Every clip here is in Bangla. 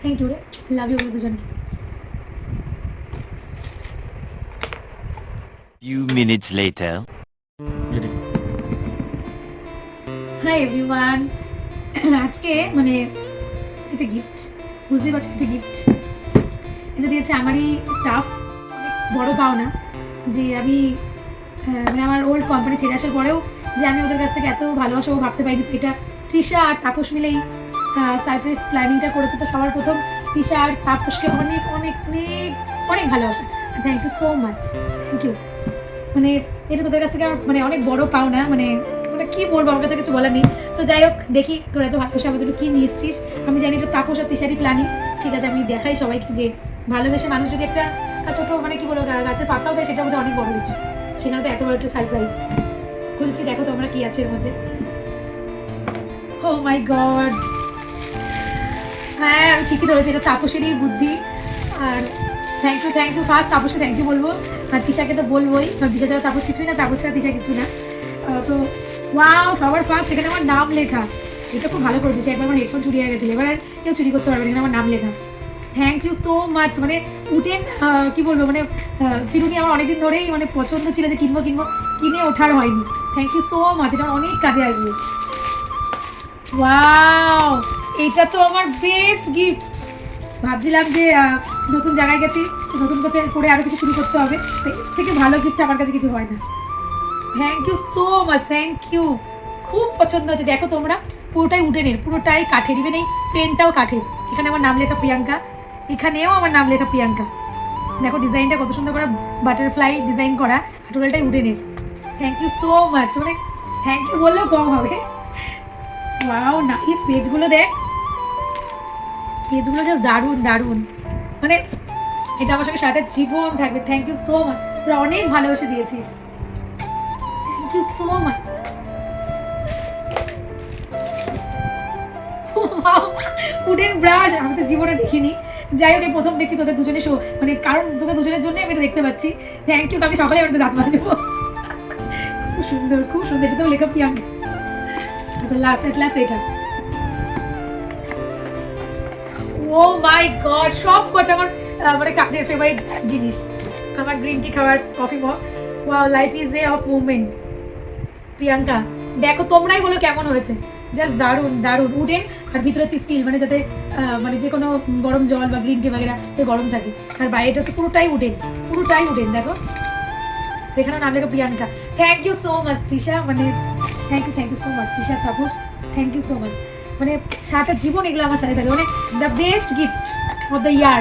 থ্যাংক ইউ রে, লাভ ইউ দুজনকে। Few minutes later. Hi everyone, আজকে মানে একটা গিফট, বুঝতেই পারছো একটা গিফট। এটা দিয়েছে আমারই স্টাফ, অনেক বড় পাওনা যে আমি মানে আমার ওল্ড কোম্পানি ছেড়ে আসার পরেও যে আমি ওদের কাছ থেকে এত ভালোবাসা ও ভাবতে পারিনি। এটা তৃষা আর তাপস মিলেই সারপ্রাইজ প্ল্যানিংটা করেছে। তো সবার প্রথম তৃষা আর তাপসকে অনেক অনেক অনেক অনেক ভালোবাসা, thank you so much, thank you. মানে এটা তোদের কাছ থেকে আমার মানে অনেক বড় পাওনা, মানে মানে কী বলবো, আমার কাছে কিছু বলার নেই। তো যাই হোক, দেখি তোরা এত ভালোবাসা আমার জন্য কী নিয়ে এসছিস। আমি জানি এটা তাপস আর তৃষারই প্ল্যানিং, ঠিক আছে। আমি দেখাই সবাইকে যে ভালোবেসে মানুষ যদি একটা ছোটো মানে কি বলবো গাছের পাতাও দেয়, সেটা বোধহয় অনেক বড় কিছু। সেখানে তো এত বড় একটা সারপ্রাইজ খুলছি, দেখো তোমরা কি আছে এর মধ্যে। ও মাই গড, হ্যাঁ আমি ঠিকই ধরেছি, এটা তাপসেরই বুদ্ধি। আর থ্যাংক ইউ ফার্স্ট তাপসকে থ্যাংক ইউ বলবো, আর তৃষাকে তো বলবোই, কারণ তৃষা ছাড়া তাপস কিছুই না, তাপস ছাড়া তৃষা কিছু না। তো ওয়াও, সবার ফার্স্ট এখানে আমার নাম লেখা, এটা খুব ভালো করেছে। একবার আমার হেডফোন চুরি হয়ে গেছিলো, এবার আর কেউ চুরি করতে পারবে না, এখানে আমার নাম লেখা। Thank you so much. মানে উঠেন কি বলবো, মানে চিরুনি আমার অনেকদিন ধরেই মানে পছন্দ ছিল যে কিনবো কিনে ওঠার হয়নি। থ্যাংক ইউ সো মাচ, এটা অনেক কাজে আসবে। ওয়াও, এটা তো আমার বেস্ট গিফট। ভাবছিলাম যে নতুন জায়গায় গেছি, নতুন করে আরও কিছু শুরু করতে হবে, তো এর থেকে ভালো গিফট আমার কাছে কিছু হয় না। Thank you so much, thank you, খুব পছন্দ হয়েছে। দেখো তোমরা, পুরোটাই উডেনের, পুরোটাই কাঠের, ইভেন এই পেনটাও কাঠের। এখানে আমার নাম লেখা প্রিয়াঙ্কা, এখানেও আমার নাম লেখা প্রিয়াঙ্কা। দেখো ডিজাইনটা কত সুন্দর করে বাটারফ্লাই ডিজাইন করা, আর টোটালটাই উডেনের। থ্যাংক ইউ সো মাচ, মানে থ্যাংক ইউ বললেও কম হবে। ওয়াও নাইস, পেজগুলো দেখ, পেজগুলো জাস্ট দারুণ দারুণ, মানে এটা আমার সঙ্গে সারাটা জীবন থাকবে। থ্যাংক ইউ সো মাচ, তোরা অনেক ভালোবেসে দিয়েছিস, thank you so much. Wooden brush আমি তো জীবনে দেখিনি, যাই হোক প্রথম দেখছি তোদের দুজনে শো, মানে কারণ তোদের দুজনের জন্য আমি এটা দেখতে পাচ্ছি। থ্যাংক ইউ, কালকে সকালে আমি দাঁত মাজবো। খুব সুন্দর, খুব সুন্দর, এটা তো লেখা প্রিয়াঙ্কা। আচ্ছা লাস্ট এটা, ও মাই গড, সব কটা আমার মানে কাজের ফেভারিট জিনিস, আমার গ্রিন টি খাবার, coffee mug. Wow, life is a of movements. Priyanka দেখো, তোমরাই বলো কেমন হয়েছে, জাস্ট দারুণ দারুণ। উডেন আর ভিতরে হচ্ছে স্টিল, মানে যাতে মানে যে কোনো গরম জল বা গ্রিন টি বাগেরা গরম থাকে। আর বাইরেটা হচ্ছে পুরোটাই উডেন, পুরোটাই উডেন। দেখো এখানেও নাম লেখা Priyanka. Thank you so much Trisha, মানে thank you so much Trisha, Tapas, thank you so much. মানে সারাটা জীবন এগুলো আমার সাথে থাকে, মানে the best gift of the year,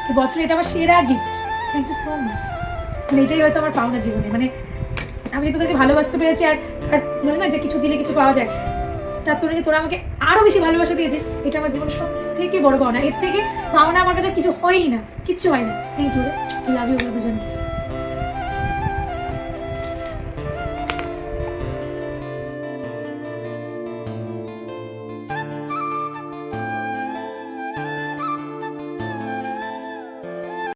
এই বছর এটা আমার সেরা gift. Thank you so much, মানে এটাই হয়তো আমার পাওনা জীবনে, মানে আমি যে তোদেরকে ভালোবাসতে পেরেছি। আর আর বলে না যে কিছু দিলে কিছু পাওয়া যায়, তার তুলনায় যে তোরা আমাকে আরও বেশি ভালোবাসা দিয়েছিস, এটা আমার জীবনের সব থেকে বড় পাওনা। এর থেকে পাওনা আমার কাছে কিছু হয়ই না, কিচ্ছু হয় না। থ্যাংক ইউ, লাভ ইউ দুজনকে।